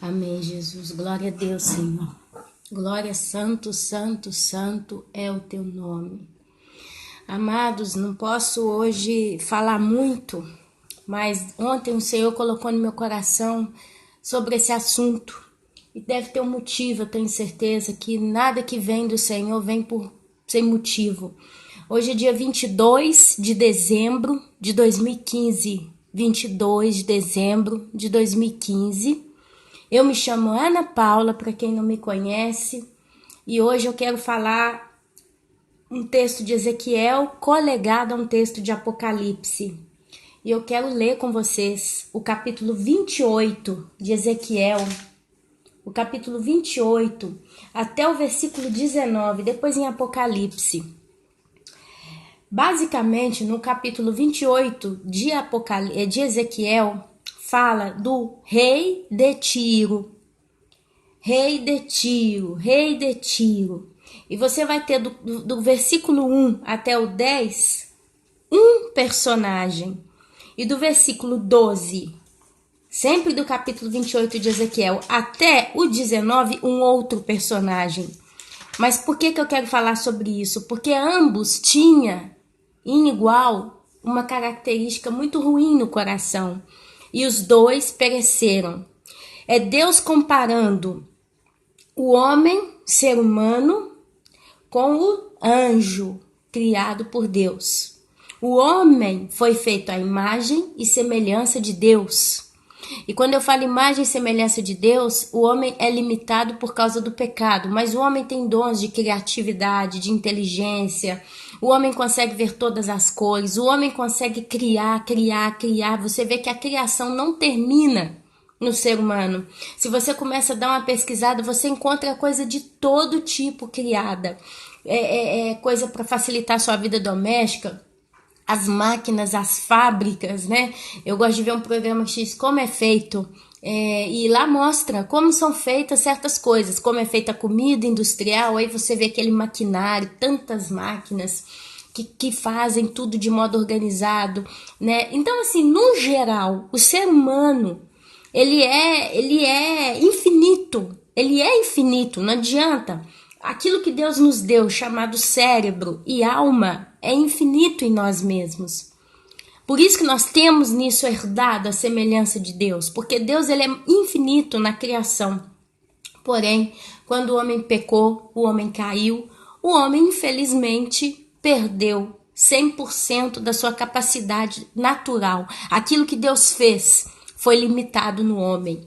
Amém, Jesus. Glória a Deus, Senhor. Glória, santo, santo, santo é o teu nome. Amados, não posso hoje falar muito, mas ontem o Senhor colocou no meu coração sobre esse assunto. E deve ter um motivo, eu tenho certeza que nada que vem do Senhor vem sem motivo. Hoje é dia 22 de dezembro de 2015. 22 de dezembro de 2015. Eu me chamo Ana Paula, para quem não me conhece, e hoje eu quero falar um texto de Ezequiel colegado a um texto de Apocalipse. E eu quero ler com vocês o capítulo 28 de Ezequiel, o capítulo 28 até o versículo 19, depois em Apocalipse. Basicamente, no capítulo 28 de Ezequiel, fala do rei de Tiro. Rei de Tiro, rei de Tiro. E você vai ter do versículo 1 até o 10, um personagem. E do versículo 12, sempre do capítulo 28 de Ezequiel, até o 19, um outro personagem. Mas por que eu quero falar sobre isso? Porque ambos tinham, em igual, uma característica muito ruim no coração. E os dois pereceram. É Deus comparando o homem, ser humano, com o anjo criado por Deus. O homem foi feito à imagem e semelhança de Deus. E quando eu falo imagem e semelhança de Deus, o homem é limitado por causa do pecado, mas o homem tem dons de criatividade, de inteligência. O homem consegue ver todas as cores, o homem consegue criar. Você vê que a criação não termina no ser humano. Se você começa a dar uma pesquisada, você encontra coisa de todo tipo criada. Coisa para facilitar a sua vida doméstica. As máquinas, as fábricas, né? Eu gosto de ver um programa X, como é feito, e lá mostra como são feitas certas coisas, como é feita a comida industrial, aí você vê aquele maquinário, tantas máquinas que fazem tudo de modo organizado, né? Então, assim, no geral, o ser humano, ele é infinito, não adianta. Aquilo que Deus nos deu, chamado cérebro e alma, é infinito em nós mesmos. Por isso que nós temos nisso herdado a semelhança de Deus, porque Deus ele é infinito na criação. Porém, quando o homem pecou, o homem caiu, o homem infelizmente perdeu 100% da sua capacidade natural. Aquilo que Deus fez foi limitado no homem.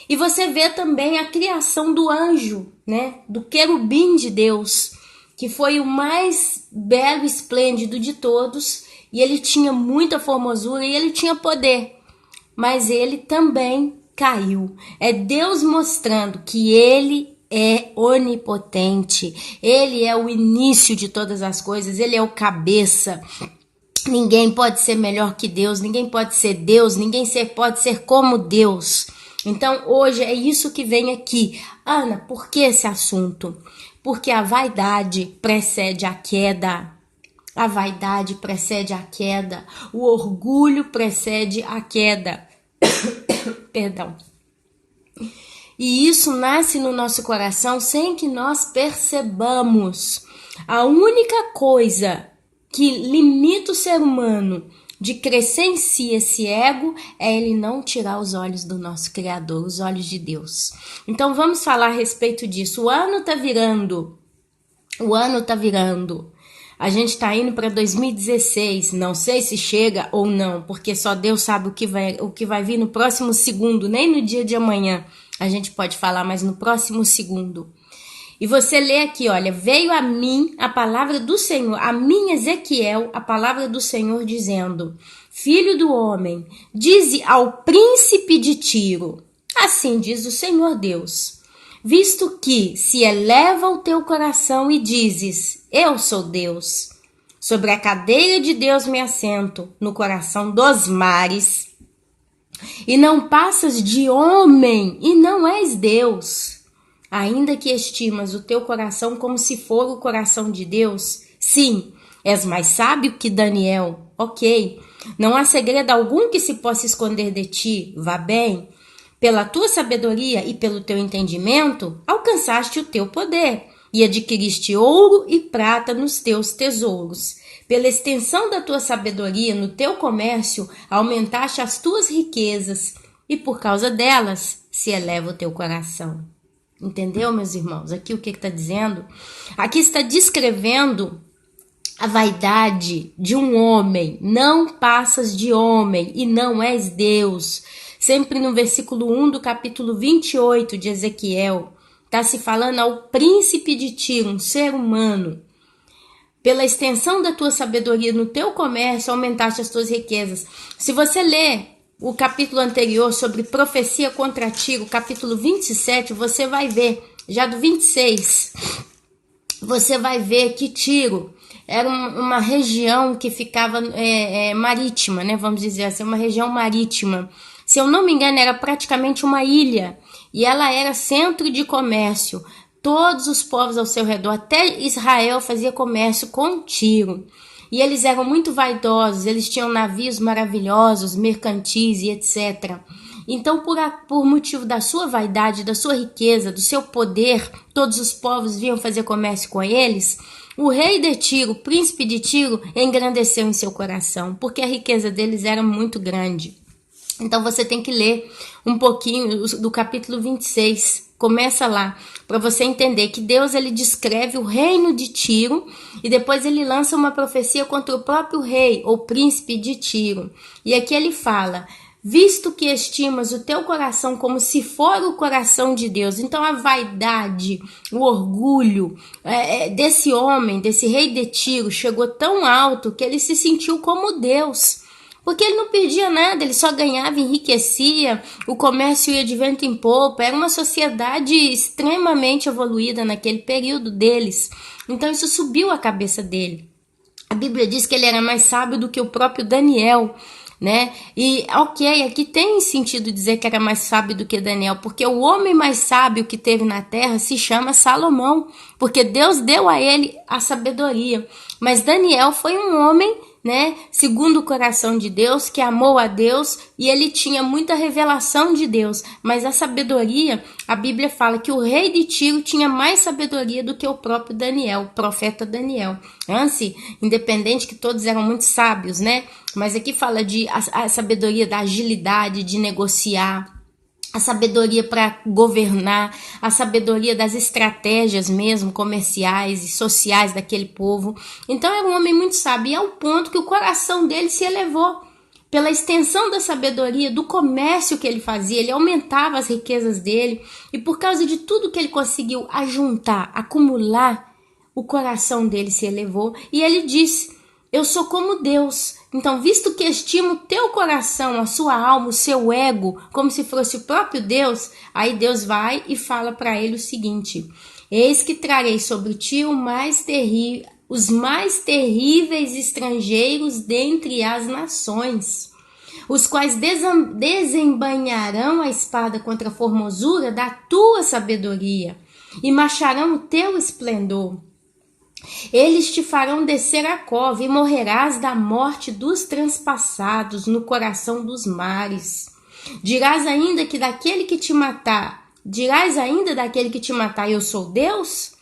E você vê também a criação do anjo, né? Do querubim de Deus, que foi o mais belo e esplêndido de todos, e ele tinha muita formosura e ele tinha poder, mas ele também caiu. É Deus mostrando que ele é onipotente, ele é o início de todas as coisas, ele é o cabeça. Ninguém pode ser melhor que Deus, ninguém pode ser Deus, pode ser como Deus. Então, hoje é isso que vem aqui. Ana, por que esse assunto? Porque a vaidade precede a queda. A vaidade precede a queda. O orgulho precede a queda. Perdão. E isso nasce no nosso coração sem que nós percebamos. A única coisa que limita o ser humano de crescer em si esse ego é ele não tirar os olhos do nosso Criador, os olhos de Deus. Então vamos falar a respeito disso. O ano tá virando. A gente tá indo para 2016. Não sei se chega ou não, porque só Deus sabe o que vai vir no próximo segundo, nem no dia de amanhã a gente pode falar, mas no próximo segundo. E você lê aqui, olha, veio a mim a palavra do Senhor, a mim, Ezequiel, a palavra do Senhor dizendo: Filho do homem, dize ao príncipe de Tiro, assim diz o Senhor Deus, visto que se eleva o teu coração e dizes, eu sou Deus, sobre a cadeira de Deus me assento, no coração dos mares, e não passas de homem e não és Deus, ainda que estimas o teu coração como se for o coração de Deus, sim, és mais sábio que Daniel, ok, não há segredo algum que se possa esconder de ti, vá bem, Pela tua sabedoria e pelo teu entendimento, alcançaste o teu poder e adquiriste ouro e prata nos teus tesouros. Pela extensão da tua sabedoria no teu comércio, aumentaste as tuas riquezas e por causa delas se eleva o teu coração. Entendeu, meus irmãos? Aqui o que está dizendo? Aqui está descrevendo a vaidade de um homem. Não passas de homem e não és Deus. Sempre no versículo 1 do capítulo 28 de Ezequiel, está se falando ao príncipe de Tiro, um ser humano. Pela extensão da tua sabedoria no teu comércio, aumentaste as tuas riquezas. Se você ler o capítulo anterior sobre profecia contra Tiro, capítulo 27, você vai ver, já do 26, você vai ver que Tiro era uma região que ficava marítima, né? Vamos dizer assim, uma região marítima. Se eu não me engano, era praticamente uma ilha e ela era centro de comércio. Todos os povos ao seu redor, até Israel, fazia comércio com Tiro. E eles eram muito vaidosos, eles tinham navios maravilhosos, mercantis e etc. Então, por motivo da sua vaidade, da sua riqueza, do seu poder, todos os povos vinham fazer comércio com eles. O rei de Tiro, o príncipe de Tiro, engrandeceu em seu coração, porque a riqueza deles era muito grande. Então você tem que ler um pouquinho do capítulo 26, começa lá, para você entender que Deus ele descreve o reino de Tiro e depois ele lança uma profecia contra o próprio rei ou príncipe de Tiro. E aqui ele fala: visto que estimas o teu coração como se for o coração de Deus. Então a vaidade, o orgulho desse homem, desse rei de Tiro, chegou tão alto que ele se sentiu como Deus. Porque ele não perdia nada, ele só ganhava, enriquecia, o comércio ia de vento em popa, era uma sociedade extremamente evoluída naquele período deles. Então isso subiu a cabeça dele. A Bíblia diz que ele era mais sábio do que o próprio Daniel, né? E ok, aqui tem sentido dizer que era mais sábio do que Daniel, porque o homem mais sábio que teve na terra se chama Salomão, porque Deus deu a ele a sabedoria. Mas Daniel foi um homem, né, segundo o coração de Deus, que amou a Deus e ele tinha muita revelação de Deus, mas a sabedoria, a Bíblia fala que o rei de Tiro tinha mais sabedoria do que o próprio Daniel, o profeta Daniel. Assim, independente que todos eram muito sábios, né, mas aqui fala de a sabedoria da agilidade, de negociar, a sabedoria para governar, a sabedoria das estratégias mesmo comerciais e sociais daquele povo. Então era um homem muito sábio, e ao ponto que o coração dele se elevou pela extensão da sabedoria, do comércio que ele fazia. Ele aumentava as riquezas dele, e por causa de tudo que ele conseguiu ajuntar, acumular, o coração dele se elevou, e ele disse: eu sou como Deus. Então, visto que estimo o teu coração, a sua alma, o seu ego, como se fosse o próprio Deus, aí Deus vai e fala para ele o seguinte: eis que trarei sobre ti os mais terríveis estrangeiros dentre as nações, os quais desembainharão a espada contra a formosura da tua sabedoria e marcharão o teu esplendor. Eles te farão descer a cova e morrerás da morte dos transpassados no coração dos mares. Dirás ainda daquele que te matar, eu sou Deus?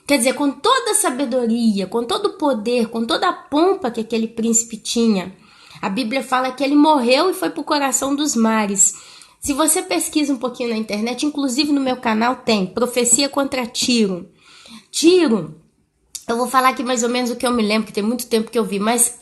Quer dizer, com toda a sabedoria, com todo o poder, com toda a pompa que aquele príncipe tinha, a Bíblia fala que ele morreu e foi para o coração dos mares. Se você pesquisa um pouquinho na internet, inclusive no meu canal tem Profecia contra Tiro. Tiro, eu vou falar aqui mais ou menos o que eu me lembro, que tem muito tempo que eu vi, mas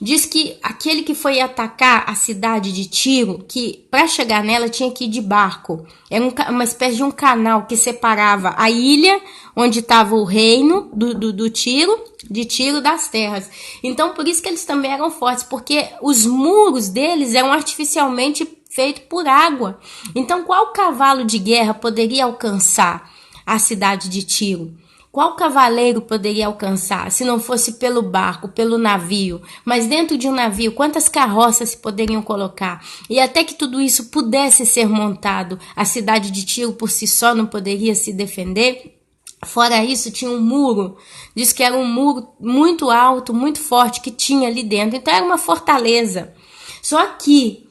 diz que aquele que foi atacar a cidade de Tiro, que para chegar nela tinha que ir de barco. Era uma espécie de um canal que separava a ilha onde estava o reino de Tiro das terras. Então por isso que eles também eram fortes, porque os muros deles eram artificialmente feitos por água. Então qual cavalo de guerra poderia alcançar a cidade de Tiro? Qual cavaleiro poderia alcançar, se não fosse pelo barco, pelo navio? Mas dentro de um navio, quantas carroças se poderiam colocar? E até que tudo isso pudesse ser montado, a cidade de Tiro por si só não poderia se defender? Fora isso, tinha um muro. Diz que era um muro muito alto, muito forte, que tinha ali dentro. Então era uma fortaleza. Só que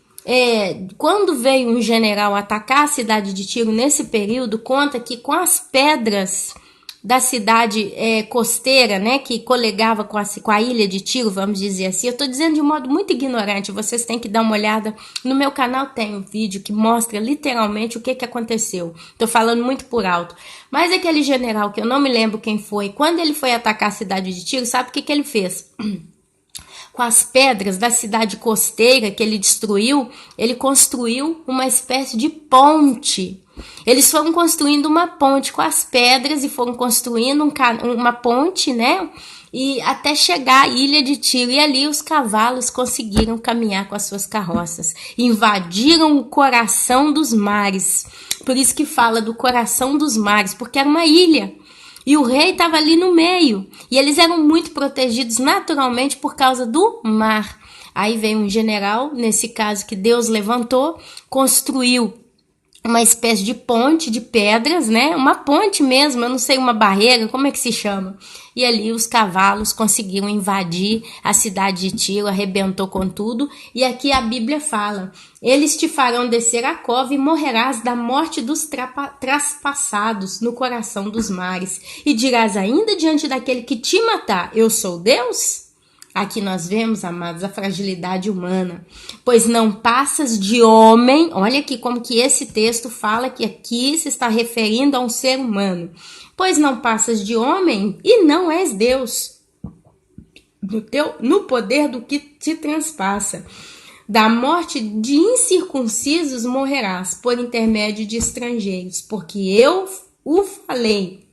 Quando veio um general atacar a cidade de Tiro nesse período, conta que com as pedras da cidade costeira, né, que colegava com a ilha de Tiro, vamos dizer assim. Eu estou dizendo de um modo muito ignorante, vocês têm que dar uma olhada. No meu canal tem um vídeo que mostra literalmente o que aconteceu. Estou falando muito por alto. Mas aquele general, que eu não me lembro quem foi, quando ele foi atacar a cidade de Tiro, sabe o que ele fez? Com as pedras da cidade costeira que ele destruiu, ele construiu uma espécie de ponte. Eles foram construindo uma ponte com as pedras e foram construindo uma ponte, né? E até chegar à ilha de Tiro. E ali os cavalos conseguiram caminhar com as suas carroças. Invadiram o coração dos mares. Por isso que fala do coração dos mares, porque era uma ilha. E o rei estava ali no meio. E eles eram muito protegidos naturalmente por causa do mar. Aí veio um general, nesse caso que Deus levantou, construiu uma espécie de ponte de pedras, né? Uma ponte mesmo, eu não sei, uma barreira, como é que se chama? E ali os cavalos conseguiram invadir a cidade de Tiro, arrebentou com tudo. E aqui a Bíblia fala: eles te farão descer a cova e morrerás da morte dos traspassados no coração dos mares. E dirás ainda diante daquele que te matar: eu sou Deus? Aqui nós vemos, amados, a fragilidade humana. Pois não passas de homem. Olha aqui como que esse texto fala que aqui se está referindo a um ser humano. Pois não passas de homem e não és Deus. No poder do que te transpassa. Da morte de incircuncisos morrerás por intermédio de estrangeiros. Porque eu o falei,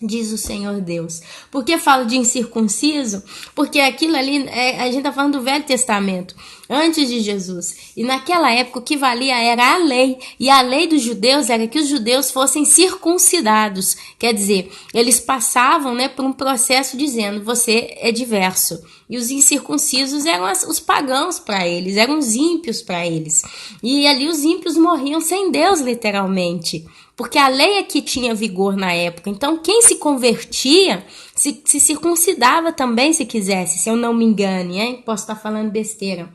diz o Senhor Deus. Por que falo de incircunciso? Porque aquilo ali, a gente está falando do Velho Testamento, antes de Jesus. E naquela época o que valia era a lei. E a lei dos judeus era que os judeus fossem circuncidados. Quer dizer, eles passavam, né, por um processo dizendo: você é diverso. E os incircuncisos eram os pagãos para eles, eram os ímpios para eles. E ali os ímpios morriam sem Deus, literalmente. Porque a lei é que tinha vigor na época. Então, quem se convertia se circuncidava também, se quisesse, se eu não me engane, hein? Posso estar falando besteira.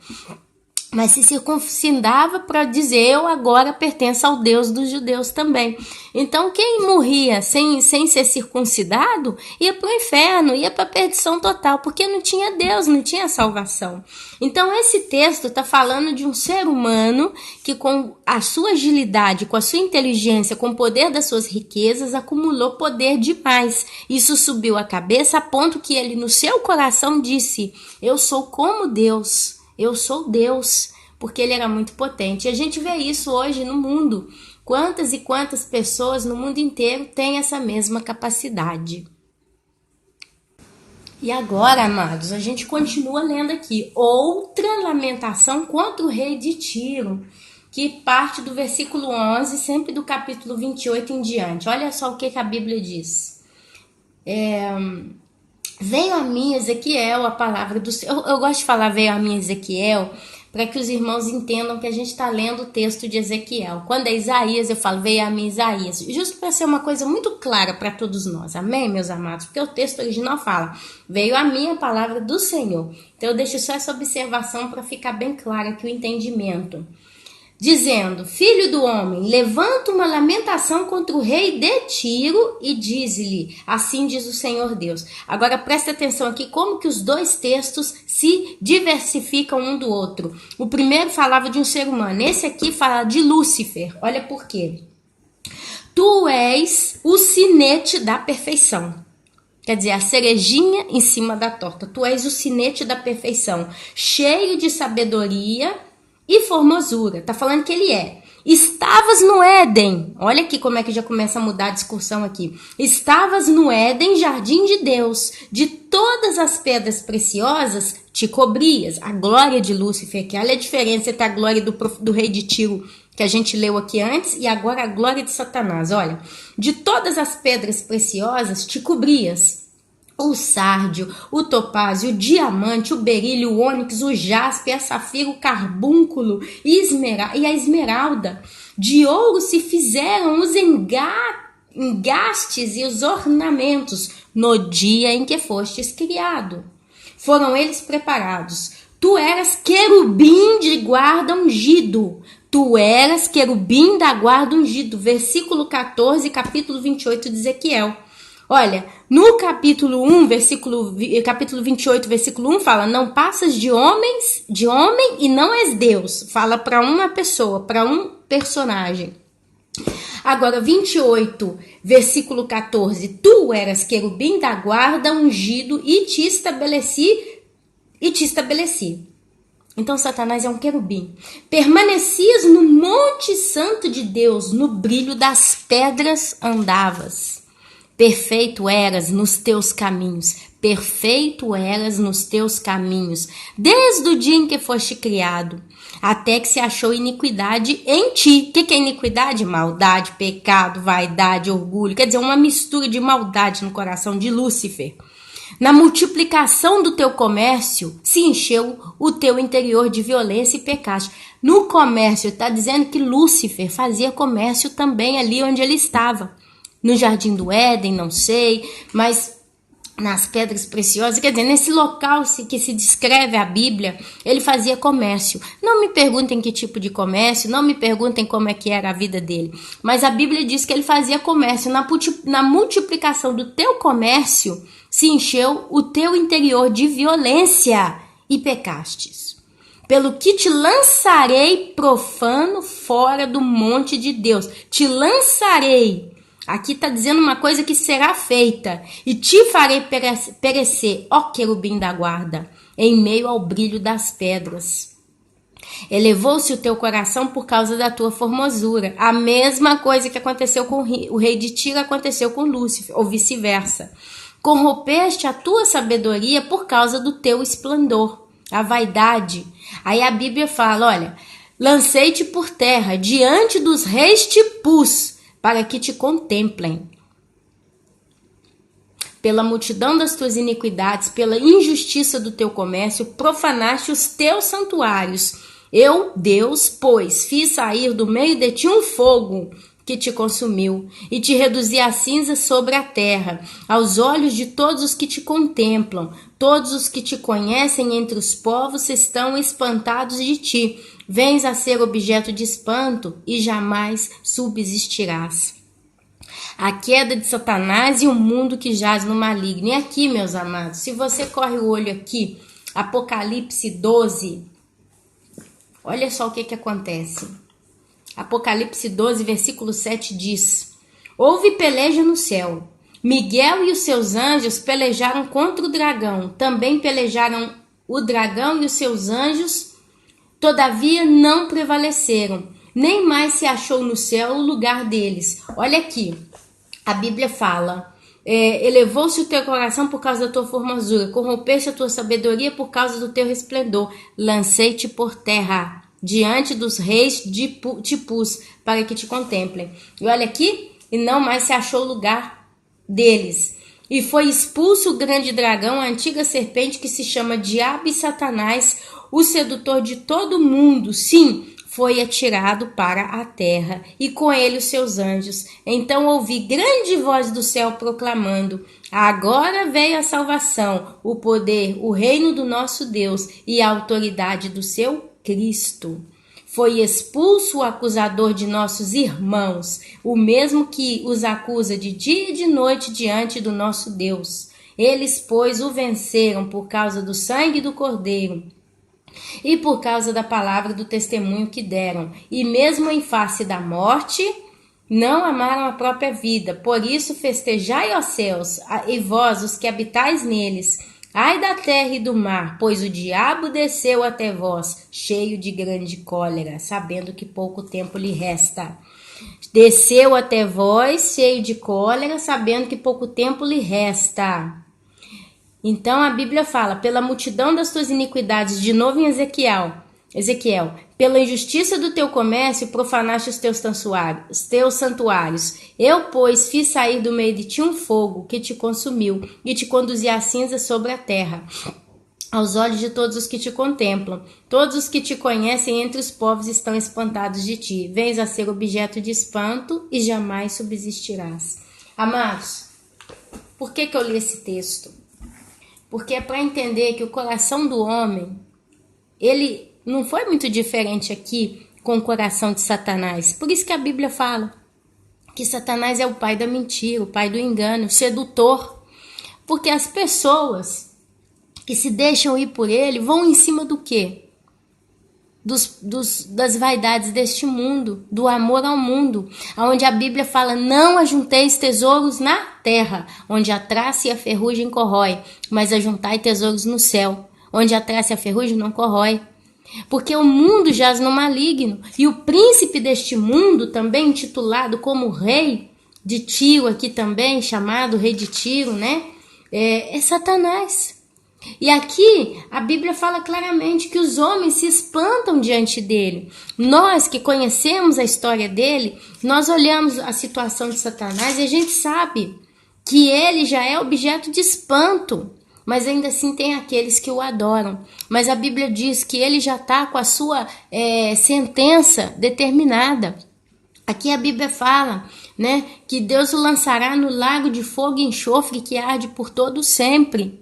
Mas se circuncidava para dizer: eu agora pertenço ao Deus dos judeus também. Então, quem morria sem ser circuncidado ia para o inferno, ia para a perdição total, porque não tinha Deus, não tinha salvação. Então, esse texto está falando de um ser humano que, com a sua agilidade, com a sua inteligência, com o poder das suas riquezas, acumulou poder demais. Isso subiu a cabeça a ponto que ele, no seu coração, disse: eu sou como Deus. Eu sou Deus, porque ele era muito potente. E a gente vê isso hoje no mundo. Quantas e quantas pessoas no mundo inteiro têm essa mesma capacidade. E agora, amados, a gente continua lendo aqui outra lamentação contra o rei de Tiro, que parte do versículo 11, sempre do capítulo 28 em diante. Olha só o que a Bíblia diz. Veio a mim, Ezequiel, a palavra do Senhor. Eu gosto de falar veio a mim, Ezequiel, para que os irmãos entendam que a gente está lendo o texto de Ezequiel. Quando é Isaías, eu falo veio a mim, Isaías. Justo para ser uma coisa muito clara para todos nós. Amém, meus amados? Porque o texto original fala: veio a mim a palavra do Senhor. Então eu deixo só essa observação para ficar bem claro aqui o entendimento. Dizendo: filho do homem, levanta uma lamentação contra o rei de Tiro e diz-lhe: assim diz o Senhor Deus. Agora presta atenção aqui como que os dois textos se diversificam um do outro. O primeiro falava de um ser humano, esse aqui fala de Lúcifer. Olha por quê. Tu és o sinete da perfeição. Quer dizer, a cerejinha em cima da torta. Tu és o sinete da perfeição, cheio de sabedoria e formosura. Tá falando que ele é. Estavas no Éden. Olha aqui como é que já começa a mudar a discussão aqui. Estavas no Éden, jardim de Deus. De todas as pedras preciosas te cobrias. A glória de Lúcifer, que olha a diferença entre a glória do rei de Tiro, que a gente leu aqui antes, e agora a glória de Satanás. Olha, de todas as pedras preciosas te cobrias. O sárdio, o topázio, o diamante, o berílio, o ônix, o jaspe, a safira, o carbúnculo e a esmeralda. De ouro se fizeram os engastes e os ornamentos no dia em que fostes criado. Foram eles preparados. Tu eras querubim de guarda ungido. Tu eras querubim da guarda ungido. Versículo 14, capítulo 28 de Ezequiel. Olha, no capítulo 28, versículo 1 fala: não passas de homem e não és Deus. Fala para uma pessoa, para um personagem. Agora, 28, versículo 14: tu eras querubim da guarda ungido e te estabeleci. Então, Satanás é um querubim. Permanecias no monte santo de Deus, no brilho das pedras andavas. Perfeito eras nos teus caminhos, perfeito eras nos teus caminhos, desde o dia em que foste criado, até que se achou iniquidade em ti. O que é iniquidade? Maldade, pecado, vaidade, orgulho. Quer dizer, uma mistura de maldade no coração de Lúcifer. Na multiplicação do teu comércio, se encheu o teu interior de violência e pecado. No comércio, está dizendo que Lúcifer fazia comércio também ali onde ele estava. No Jardim do Éden, não sei, mas nas pedras preciosas, quer dizer, nesse local que se descreve a Bíblia, ele fazia comércio. Não me perguntem que tipo de comércio, não me perguntem como é que era a vida dele, mas a Bíblia diz que ele fazia comércio. Na multiplicação do teu comércio, se encheu o teu interior de violência e pecastes. Pelo que te lançarei profano fora do monte de Deus. Te lançarei. Aqui está dizendo uma coisa que será feita. E te farei perecer, ó querubim da guarda, em meio ao brilho das pedras. Elevou-se o teu coração por causa da tua formosura. A mesma coisa que aconteceu com o rei de Tiro aconteceu com Lúcifer, ou vice-versa. Corrompeste a tua sabedoria por causa do teu esplendor, a vaidade. Aí a Bíblia fala, olha, lancei-te por terra, diante dos reis te pus, para que te contemplem. Pela multidão das tuas iniquidades, pela injustiça do teu comércio, profanaste os teus santuários. Eu, Deus, pois, fiz sair do meio de ti um fogo que te consumiu, e te reduzi a cinza sobre a terra, aos olhos de todos os que te contemplam. Todos os que te conhecem entre os povos estão espantados de ti. Vens a ser objeto de espanto e jamais subsistirás. A queda de Satanás e o mundo que jaz no maligno. E aqui, meus amados, se você corre o olho aqui, Apocalipse 12, olha só o que acontece. Apocalipse 12, versículo 7 diz: houve peleja no céu. Miguel e os seus anjos pelejaram contra o dragão. Também pelejaram o dragão e os seus anjos, todavia não prevaleceram. Nem mais se achou no céu o lugar deles. Olha aqui, a Bíblia fala: elevou-se o teu coração por causa da tua formosura, corrompeste a tua sabedoria por causa do teu resplendor. Lancei-te por terra, diante dos reis te pus, para que te contemplem. E olha aqui, e não mais se achou lugar deles. E foi expulso o grande dragão, a antiga serpente que se chama Diabo e Satanás, o sedutor de todo mundo. Sim, foi atirado para a terra, e com ele os seus anjos. Então ouvi grande voz do céu proclamando: agora veio a salvação, o poder, o reino do nosso Deus e a autoridade do seu Cristo. Foi expulso o acusador de nossos irmãos, o mesmo que os acusa de dia e de noite diante do nosso Deus. Eles, pois, o venceram por causa do sangue do Cordeiro e por causa da palavra do testemunho que deram. E mesmo em face da morte, não amaram a própria vida. Por isso festejai, ó céus, e vós, os que habitais neles. Ai da terra e do mar, pois o diabo desceu até vós, cheio de grande cólera, sabendo que pouco tempo lhe resta. Desceu até vós, cheio de cólera, sabendo que pouco tempo lhe resta. Então a Bíblia fala: pela multidão das tuas iniquidades, de novo em Ezequiel, pela injustiça do teu comércio, profanaste os teus santuários. Eu, pois, fiz sair do meio de ti um fogo que te consumiu e te conduzi a cinza sobre a terra, aos olhos de todos os que te contemplam. Todos os que te conhecem entre os povos estão espantados de ti. Vens a ser objeto de espanto e jamais subsistirás. Amados, por que eu li esse texto? Porque é para entender que o coração do homem ele não foi muito diferente aqui com o coração de Satanás. Por isso que a Bíblia fala que Satanás é o pai da mentira, o pai do engano, o sedutor. Porque as pessoas que se deixam ir por ele vão em cima do quê? Das vaidades deste mundo, do amor ao mundo, onde a Bíblia fala: não ajunteis tesouros na terra, onde a traça e a ferrugem corrói, mas ajuntai tesouros no céu, onde a traça e a ferrugem não corrói. Porque o mundo jaz no maligno, e o príncipe deste mundo, também intitulado como rei de Tiro, aqui também chamado rei de Tiro, né? É Satanás. E aqui a Bíblia fala claramente que os homens se espantam diante dele. Nós que conhecemos a história dele, nós olhamos a situação de Satanás e a gente sabe que ele já é objeto de espanto, mas ainda assim tem aqueles que o adoram. Mas a Bíblia diz que ele já está com a sua sentença determinada. Aqui a Bíblia fala, né, que Deus o lançará no lago de fogo e enxofre que arde por todo sempre.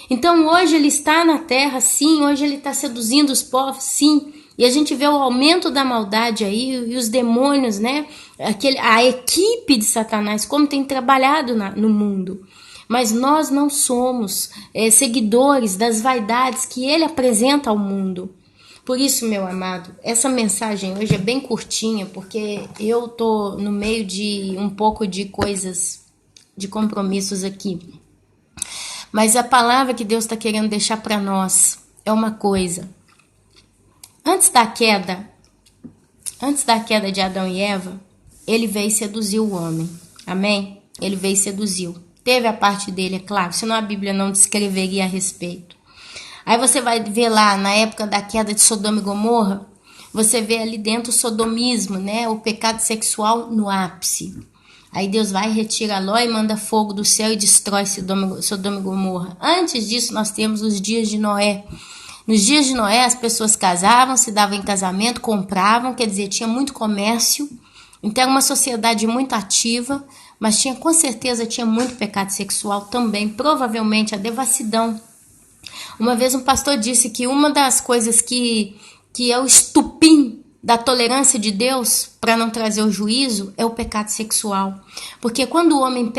Então hoje ele está na terra, sim, hoje ele está seduzindo os povos, sim, e a gente vê o aumento da maldade aí, e os demônios, né, a equipe de Satanás, como tem trabalhado no mundo. Mas nós não somos seguidores das vaidades que ele apresenta ao mundo. Por isso, meu amado, essa mensagem hoje é bem curtinha, porque eu tô no meio de um pouco de coisas, de compromissos aqui. Mas a palavra que Deus está querendo deixar para nós é uma coisa. Antes da queda de Adão e Eva, ele veio seduzir o homem. Amém? Ele veio e seduziu. Teve a parte dele, é claro, senão a Bíblia não descreveria a respeito. Aí você vai ver lá, na época da queda de Sodoma e Gomorra, você vê ali dentro o sodomismo, né? O pecado sexual no ápice. Aí Deus vai, retira Ló e manda fogo do céu e destrói Sodoma e Gomorra. Antes disso, nós temos os dias de Noé. Nos dias de Noé, as pessoas casavam, se davam em casamento, compravam, quer dizer, tinha muito comércio. Então, era uma sociedade muito ativa, mas com certeza tinha muito pecado sexual também, provavelmente a devassidão. Uma vez um pastor disse que uma das coisas que é o estupim da tolerância de Deus para não trazer o juízo é o pecado sexual. Porque quando o homem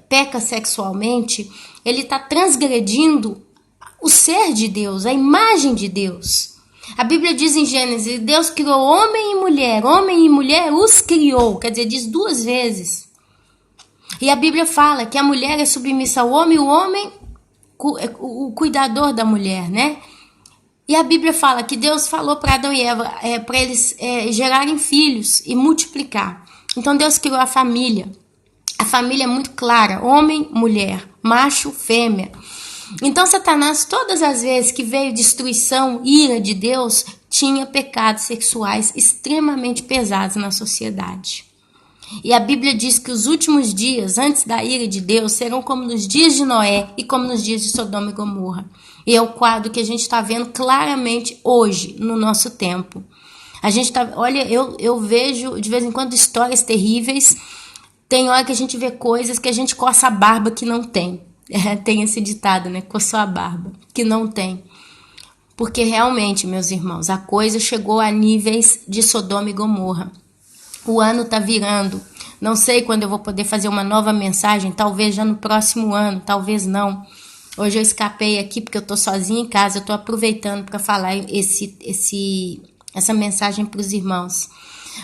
peca sexualmente, ele está transgredindo o ser de Deus, a imagem de Deus. A Bíblia diz em Gênesis: Deus criou homem e mulher os criou. Quer dizer, diz 2 vezes. E a Bíblia fala que a mulher é submissa ao homem, o homem o cuidador da mulher, né? E a Bíblia fala que Deus falou para Adão e Eva para eles gerarem filhos e multiplicar. Então Deus criou a família. A família é muito clara: homem, mulher, macho, fêmea. Então Satanás, todas as vezes que veio destruição, ira de Deus, tinha pecados sexuais extremamente pesados na sociedade. E a Bíblia diz que os últimos dias, antes da ira de Deus, serão como nos dias de Noé e como nos dias de Sodoma e Gomorra. E é o quadro que a gente está vendo claramente hoje, no nosso tempo. A gente tá, olha, eu vejo de vez em quando histórias terríveis. Tem hora que a gente vê coisas que a gente coça a barba que não tem. Tem esse ditado, né? Coçou a barba, que não tem. Porque realmente, meus irmãos, a coisa chegou a níveis de Sodoma e Gomorra. O ano tá virando. Não sei quando eu vou poder fazer uma nova mensagem. Talvez já no próximo ano, talvez não. Hoje eu escapei aqui porque eu tô sozinha em casa. Eu tô aproveitando para falar essa mensagem para os irmãos.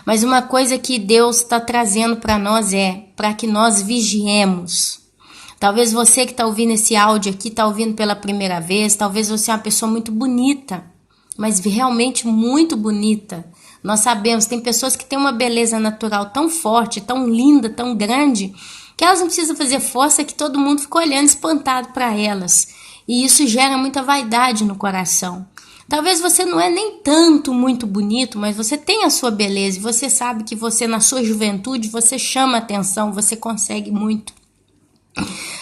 Mas uma coisa que Deus está trazendo para nós é para que nós vigiemos. Talvez você que está ouvindo esse áudio aqui, está ouvindo pela primeira vez. Talvez você é uma pessoa muito bonita, mas realmente muito bonita. Nós sabemos, tem pessoas que têm uma beleza natural tão forte, tão linda, tão grande, que elas não precisam fazer força, que todo mundo fica olhando espantado para elas. E isso gera muita vaidade no coração. Talvez você não é nem tanto muito bonito, mas você tem a sua beleza. E você sabe que você, na sua juventude, você chama atenção, você consegue muito.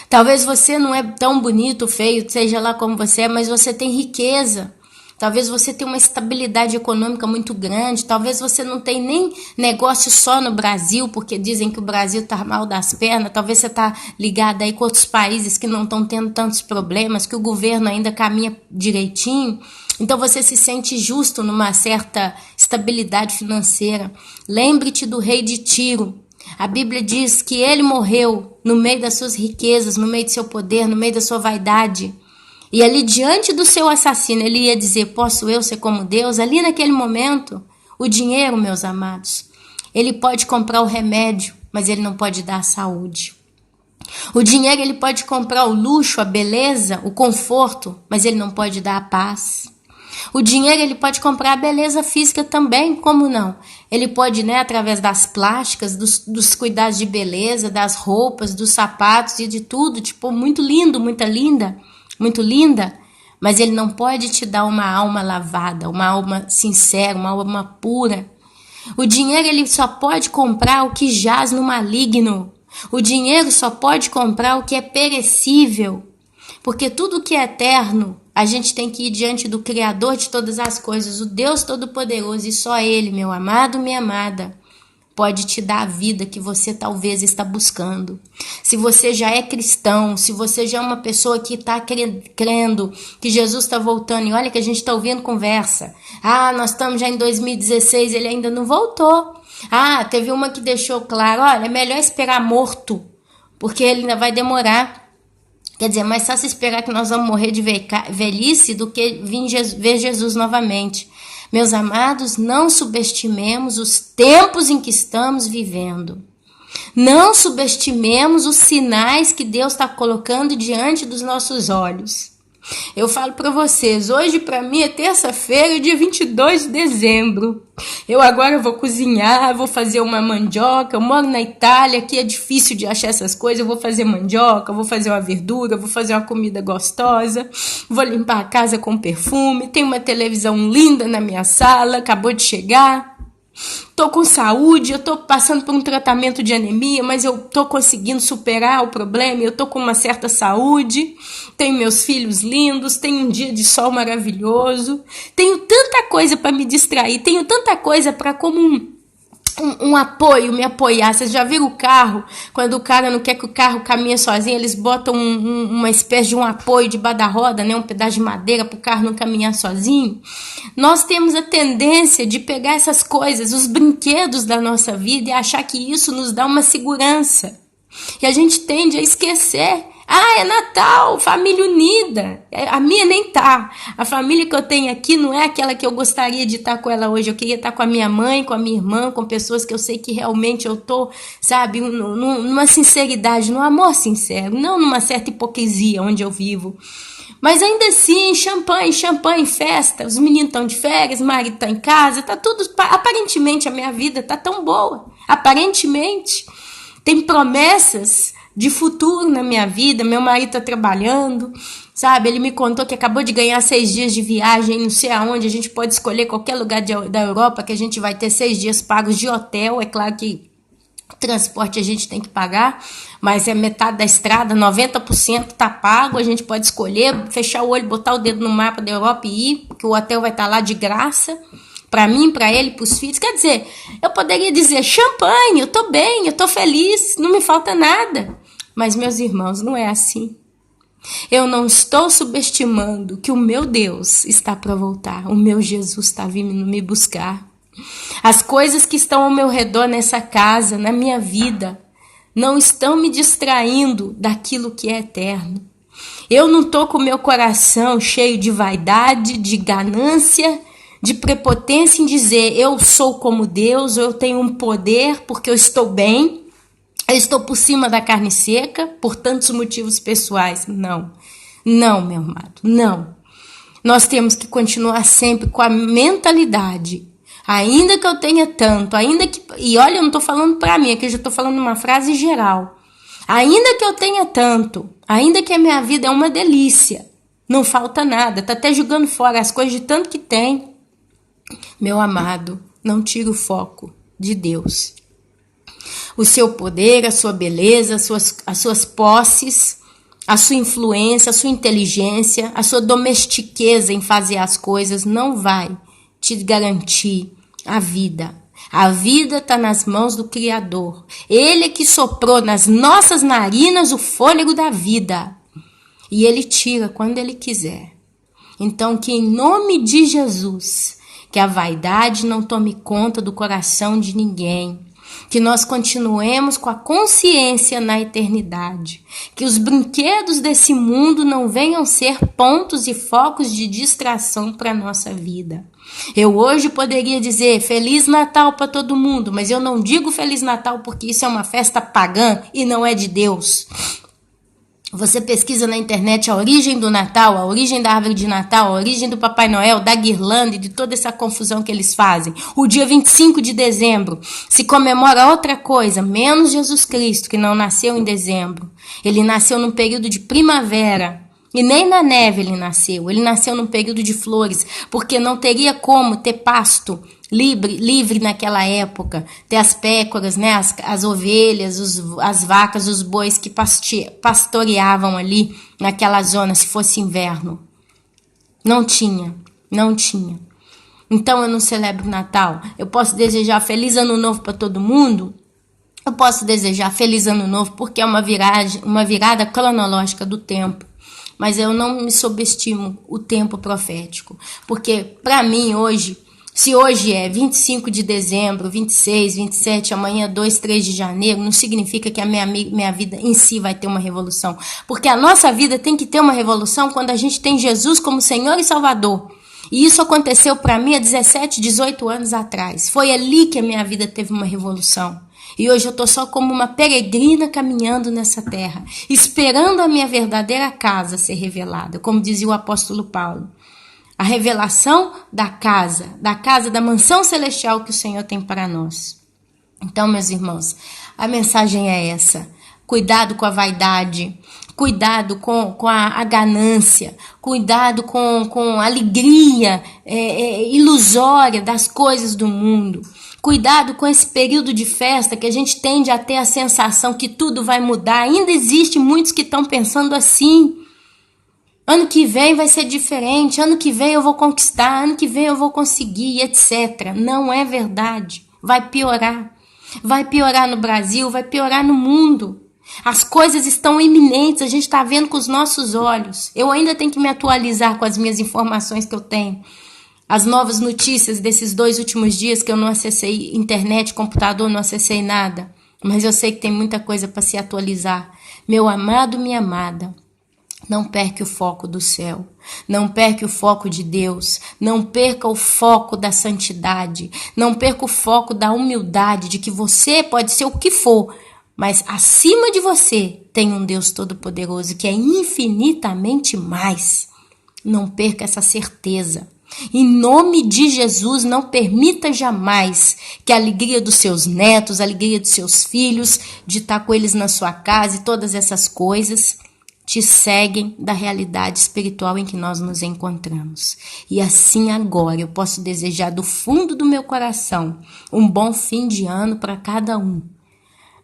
Talvez você não é tão bonito, feio, seja lá como você é, mas você tem riqueza. Talvez você tenha uma estabilidade econômica muito grande. Talvez você não tenha nem negócio só no Brasil, porque dizem que o Brasil está mal das pernas. Talvez você está ligado aí com outros países que não estão tendo tantos problemas, que o governo ainda caminha direitinho. Então você se sente justo numa certa estabilidade financeira. Lembre-te do rei de Tiro. A Bíblia diz que ele morreu no meio das suas riquezas, no meio do seu poder, no meio da sua vaidade. E ali diante do seu assassino, ele ia dizer, posso eu ser como Deus? Ali naquele momento, o dinheiro, meus amados, ele pode comprar o remédio, mas ele não pode dar a saúde. O dinheiro, ele pode comprar o luxo, a beleza, o conforto, mas ele não pode dar a paz. O dinheiro, ele pode comprar a beleza física também, como não? Ele pode, né, através das plásticas, dos cuidados de beleza, das roupas, dos sapatos e de tudo, tipo, muito lindo, muito linda, mas ele não pode te dar uma alma lavada, uma alma sincera, uma alma pura. O dinheiro, ele só pode comprar o que jaz no maligno. O dinheiro só pode comprar o que é perecível, porque tudo que é eterno, a gente tem que ir diante do Criador de todas as coisas, o Deus Todo-Poderoso, e só Ele, meu amado, minha amada, pode te dar a vida que você talvez está buscando. Se você já é cristão, se você já é uma pessoa que está crendo que Jesus está voltando, e olha que a gente está ouvindo conversa, nós estamos já em 2016, ele ainda não voltou. Teve uma que deixou claro, olha, é melhor esperar morto, porque ele ainda vai demorar. Quer dizer, mais fácil esperar que nós vamos morrer de velhice do que ver Jesus novamente. Meus amados, não subestimemos os tempos em que estamos vivendo. Não subestimemos os sinais que Deus está colocando diante dos nossos olhos. Eu falo para vocês, hoje para mim é terça-feira, dia 22 de dezembro. Eu agora vou cozinhar, vou fazer uma mandioca. Eu moro na Itália, aqui é difícil de achar essas coisas. Eu vou fazer mandioca, vou fazer uma verdura, vou fazer uma comida gostosa. Vou limpar a casa com perfume. Tem uma televisão linda na minha sala, acabou de chegar. Tô com saúde, eu tô passando por um tratamento de anemia, mas eu tô conseguindo superar o problema, eu tô com uma certa saúde, tenho meus filhos lindos, tenho um dia de sol maravilhoso, tenho tanta coisa para me distrair, tenho tanta coisa para como um apoio, me apoiar. Vocês já viram o carro? Quando o cara não quer que o carro caminhe sozinho, eles botam uma espécie de um apoio debaixo da roda, né? Um pedaço de madeira para o carro não caminhar sozinho. Nós temos a tendência de pegar essas coisas, os brinquedos da nossa vida, e achar que isso nos dá uma segurança. E a gente tende a esquecer. É Natal, família unida. A minha nem tá. A família que eu tenho aqui não é aquela que eu gostaria de estar com ela hoje. Eu queria estar com a minha mãe, com a minha irmã, com pessoas que eu sei que realmente eu tô, sabe, numa sinceridade, num amor sincero, não numa certa hipocrisia onde eu vivo. Mas ainda assim, champanhe, festa, os meninos estão de férias, o marido tá em casa, tá tudo, aparentemente a minha vida tá tão boa. Aparentemente, tem promessas de futuro na minha vida, meu marido tá trabalhando, sabe, ele me contou que acabou de ganhar 6 dias de viagem, não sei aonde, a gente pode escolher qualquer lugar da Europa, que a gente vai ter 6 dias pagos de hotel, é claro que o transporte a gente tem que pagar, mas é metade da estrada, 90% tá pago, a gente pode escolher, fechar o olho, botar o dedo no mapa da Europa e ir, porque o hotel vai estar lá de graça, para mim, para ele, para os filhos. Quer dizer, eu poderia dizer, champanhe, eu tô bem, eu tô feliz, não me falta nada. Mas, meus irmãos, não é assim. Eu não estou subestimando que o meu Deus está para voltar. O meu Jesus está vindo me buscar. As coisas que estão ao meu redor nessa casa, na minha vida, não estão me distraindo daquilo que é eterno. Eu não estou com o meu coração cheio de vaidade, de ganância, de prepotência em dizer eu sou como Deus, ou eu tenho um poder porque eu estou bem. Eu estou por cima da carne seca por tantos motivos pessoais. Não, meu amado, não. Nós temos que continuar sempre com a mentalidade, ainda que eu tenha tanto, ainda que... E olha, eu não estou falando para mim, aqui eu já estou falando uma frase geral. Ainda que eu tenha tanto, ainda que a minha vida é uma delícia, não falta nada, tá até jogando fora as coisas de tanto que tem. Meu amado, não tira o foco de Deus. O seu poder, a sua beleza, as suas posses, a sua influência, a sua inteligência, a sua domestiqueza em fazer as coisas não vai te garantir a vida. A vida está nas mãos do Criador. Ele é que soprou nas nossas narinas o fôlego da vida. E Ele tira quando Ele quiser. Então, que em nome de Jesus, que a vaidade não tome conta do coração de ninguém. Que nós continuemos com a consciência na eternidade. Que os brinquedos desse mundo não venham ser pontos e focos de distração para a nossa vida. Eu hoje poderia dizer Feliz Natal para todo mundo, mas eu não digo Feliz Natal porque isso é uma festa pagã e não é de Deus. Você pesquisa na internet a origem do Natal, a origem da árvore de Natal, a origem do Papai Noel, da guirlanda e de toda essa confusão que eles fazem. O dia 25 de dezembro se comemora outra coisa, menos Jesus Cristo, que não nasceu em dezembro. Ele nasceu num período de primavera. E nem na neve ele nasceu num período de flores, porque não teria como ter pasto livre naquela época, ter as pécoras, né, as ovelhas, as vacas, os bois que pastoreavam ali naquela zona se fosse inverno. Não tinha. Então eu não celebro Natal. Eu posso desejar Feliz Ano Novo para todo mundo? Eu posso desejar Feliz Ano Novo porque é uma virada cronológica do tempo. Mas eu não me subestimo o tempo profético. Porque, para mim, hoje, se hoje é 25 de dezembro, 26, 27, amanhã 2, 3 de janeiro, não significa que a minha vida em si vai ter uma revolução. Porque a nossa vida tem que ter uma revolução quando a gente tem Jesus como Senhor e Salvador. E isso aconteceu para mim há 17, 18 anos atrás. Foi ali que a minha vida teve uma revolução. E hoje eu estou só como uma peregrina caminhando nessa terra, esperando a minha verdadeira casa ser revelada, como dizia o apóstolo Paulo. A revelação da casa da mansão celestial que o Senhor tem para nós. Então, meus irmãos, a mensagem é essa. Cuidado com a vaidade, cuidado com a ganância, cuidado com a alegria ilusória das coisas do mundo. Cuidado com esse período de festa que a gente tende a ter a sensação que tudo vai mudar. Ainda existe muitos que estão pensando assim. Ano que vem vai ser diferente, ano que vem eu vou conquistar, ano que vem eu vou conseguir, etc. Não é verdade. Vai piorar. Vai piorar no Brasil, vai piorar no mundo. As coisas estão iminentes, a gente está vendo com os nossos olhos. Eu ainda tenho que me atualizar com as minhas informações que eu tenho. As novas notícias desses 2 últimos dias que eu não acessei internet, computador, não acessei nada. Mas eu sei que tem muita coisa para se atualizar. Meu amado, minha amada, não perca o foco do céu. Não perca o foco de Deus. Não perca o foco da santidade. Não perca o foco da humildade, de que você pode ser o que for, mas acima de você tem um Deus Todo-Poderoso que é infinitamente mais. Não perca essa certeza. Em nome de Jesus, não permita jamais que a alegria dos seus netos, a alegria dos seus filhos, de estar com eles na sua casa e todas essas coisas te seguem da realidade espiritual em que nós nos encontramos. E assim agora eu posso desejar do fundo do meu coração um bom fim de ano para cada um.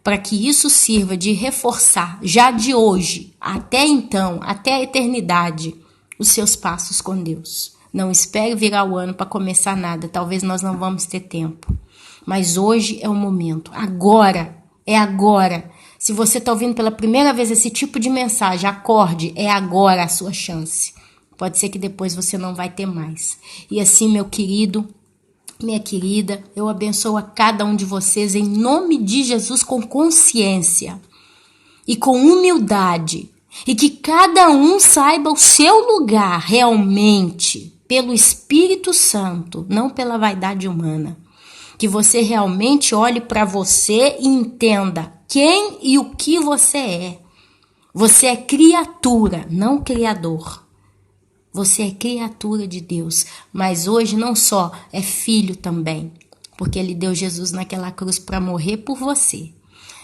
Para que isso sirva de reforçar, já de hoje, até então, até a eternidade, os seus passos com Deus. Não espere virar o ano para começar nada, talvez nós não vamos ter tempo. Mas hoje é o momento, agora, é agora. Se você está ouvindo pela primeira vez esse tipo de mensagem, acorde, é agora a sua chance. Pode ser que depois você não vai ter mais. E assim, meu querido, minha querida, eu abençoo a cada um de vocês em nome de Jesus com consciência e com humildade. E que cada um saiba o seu lugar realmente pelo Espírito Santo, não pela vaidade humana. Que você realmente olhe para você e entenda quem e o que você é. Você é criatura, não criador. Você é criatura de Deus, mas hoje não só é filho também, porque Ele deu Jesus naquela cruz para morrer por você.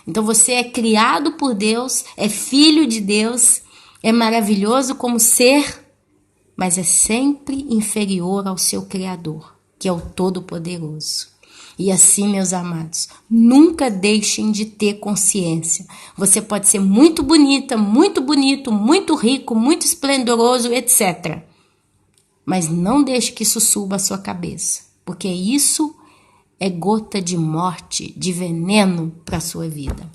Então você é criado por Deus, é filho de Deus, é maravilhoso como ser, mas é sempre inferior ao seu Criador, que é o Todo-Poderoso. E assim, meus amados, nunca deixem de ter consciência. Você pode ser muito bonita, muito bonito, muito rico, muito esplendoroso, etc. Mas não deixe que isso suba a sua cabeça, porque isso é gota de morte, de veneno para a sua vida.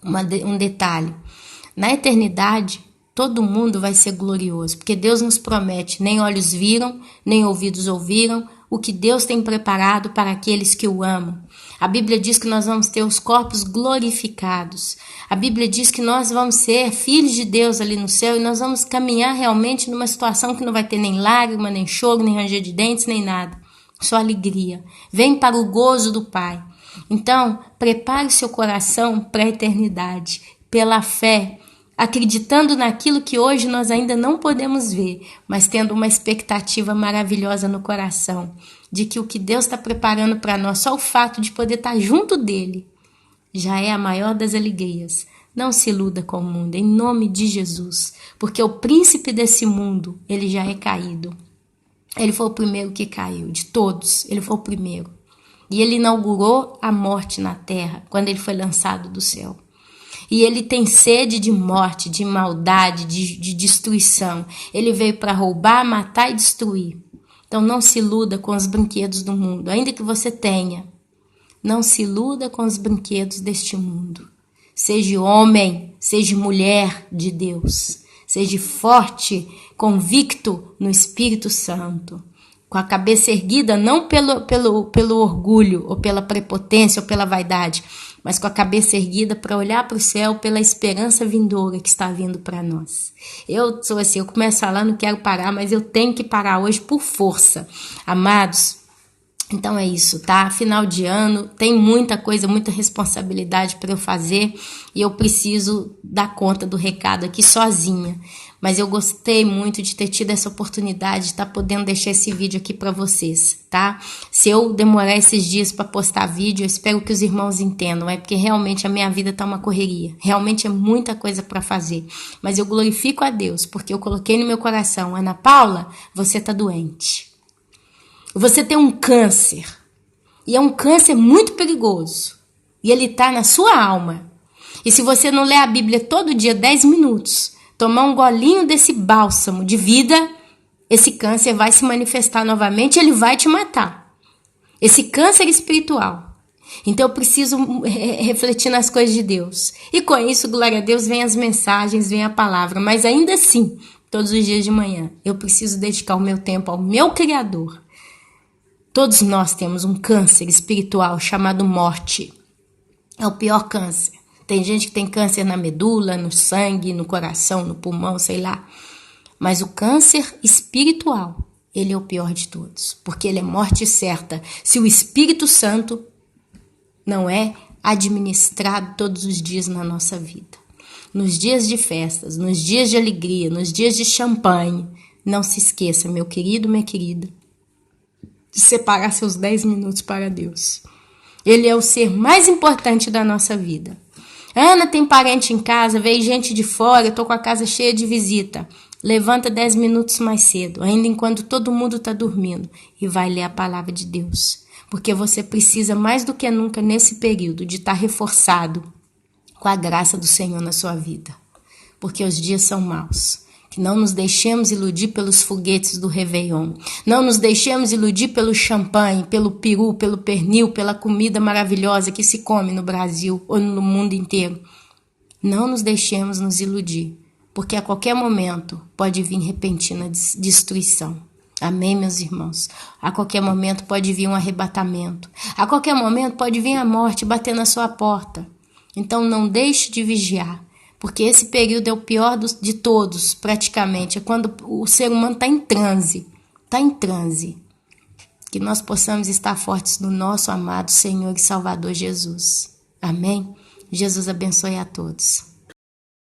Um detalhe, na eternidade, todo mundo vai ser glorioso, porque Deus nos promete, nem olhos viram, nem ouvidos ouviram, o que Deus tem preparado para aqueles que o amam. A Bíblia diz que nós vamos ter os corpos glorificados. A Bíblia diz que nós vamos ser filhos de Deus ali no céu e nós vamos caminhar realmente numa situação que não vai ter nem lágrima, nem choro, nem ranger de dentes, nem nada. Só alegria. Vem para o gozo do Pai. Então, prepare seu coração para a eternidade, pela fé, acreditando naquilo que hoje nós ainda não podemos ver, mas tendo uma expectativa maravilhosa no coração, de que o que Deus está preparando para nós, só o fato de poder estar junto dele, já é a maior das alegrias. Não se iluda com o mundo, em nome de Jesus, porque o príncipe desse mundo, ele já é caído. Ele foi o primeiro que caiu, de todos, ele foi o primeiro. E ele inaugurou a morte na terra, quando ele foi lançado do céu. E ele tem sede de morte, de maldade, de destruição. Ele veio para roubar, matar e destruir. Então não se iluda com os brinquedos do mundo, ainda que você tenha. Não se iluda com os brinquedos deste mundo. Seja homem, seja mulher de Deus. Seja forte, convicto no Espírito Santo. Com a cabeça erguida, não pelo orgulho, ou pela prepotência, ou pela vaidade, mas com a cabeça erguida para olhar para o céu pela esperança vindoura que está vindo para nós. Eu sou assim, eu começo a falar, não quero parar, mas eu tenho que parar hoje por força. Amados, então é isso, tá? Final de ano, tem muita coisa, muita responsabilidade para eu fazer e eu preciso dar conta do recado aqui sozinha. Mas eu gostei muito de ter tido essa oportunidade de estar podendo deixar esse vídeo aqui para vocês, tá? Se eu demorar esses dias para postar vídeo, eu espero que os irmãos entendam, é porque realmente a minha vida tá uma correria, realmente é muita coisa para fazer. Mas eu glorifico a Deus, porque eu coloquei no meu coração, Ana Paula, você tá doente. Você tem um câncer, e é um câncer muito perigoso, e ele tá na sua alma. E se você não lê a Bíblia todo dia 10 minutos, tomar um golinho desse bálsamo de vida, esse câncer vai se manifestar novamente e ele vai te matar. Esse câncer espiritual. Então eu preciso refletir nas coisas de Deus. E com isso, glória a Deus, vem as mensagens, vem a palavra. Mas ainda assim, todos os dias de manhã, eu preciso dedicar o meu tempo ao meu Criador. Todos nós temos um câncer espiritual chamado morte. É o pior câncer. Tem gente que tem câncer na medula, no sangue, no coração, no pulmão, sei lá. Mas o câncer espiritual, ele é o pior de todos, porque ele é morte certa. Se o Espírito Santo não é administrado todos os dias na nossa vida. Nos dias de festas, nos dias de alegria, nos dias de champanhe, não se esqueça, meu querido, minha querida, de separar seus 10 minutos para Deus. Ele é o ser mais importante da nossa vida. Ana tem parente em casa, veio gente de fora, eu tô com a casa cheia de visita. Levanta 10 minutos mais cedo, ainda enquanto todo mundo está dormindo, e vai ler a palavra de Deus. Porque você precisa mais do que nunca nesse período de estar reforçado com a graça do Senhor na sua vida. Porque os dias são maus. Que não nos deixemos iludir pelos foguetes do Réveillon. Não nos deixemos iludir pelo champanhe, pelo peru, pelo pernil, pela comida maravilhosa que se come no Brasil ou no mundo inteiro. Não nos deixemos nos iludir, porque a qualquer momento pode vir repentina destruição. Amém, meus irmãos? A qualquer momento pode vir um arrebatamento. A qualquer momento pode vir a morte bater na sua porta. Então não deixe de vigiar. Porque esse período é o pior de todos, praticamente. É quando o ser humano está em transe. Está em transe. Que nós possamos estar fortes no nosso amado Senhor e Salvador Jesus. Amém? Jesus abençoe a todos.